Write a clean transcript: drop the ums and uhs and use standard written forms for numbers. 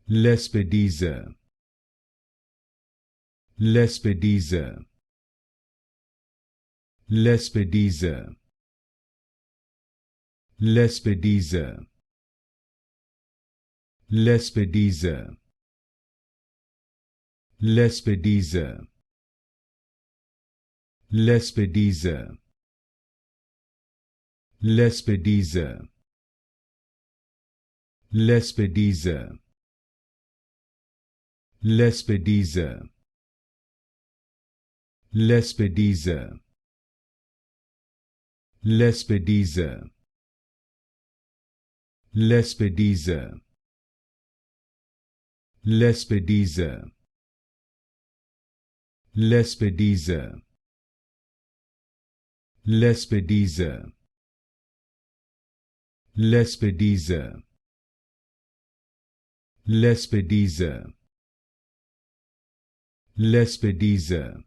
Lespedeza, Lespedeza, Lespedeza, Lespedeza, Lespedeza, Lespedeza, Lespedeza, Lespedeza, Lespedeza, Lespedeza, Lespedeza, Lespedeza, Lespedeza, Lespedeza, Lespedeza, Lespedeza, Lespedeza, Lespedeza, Lespedeza,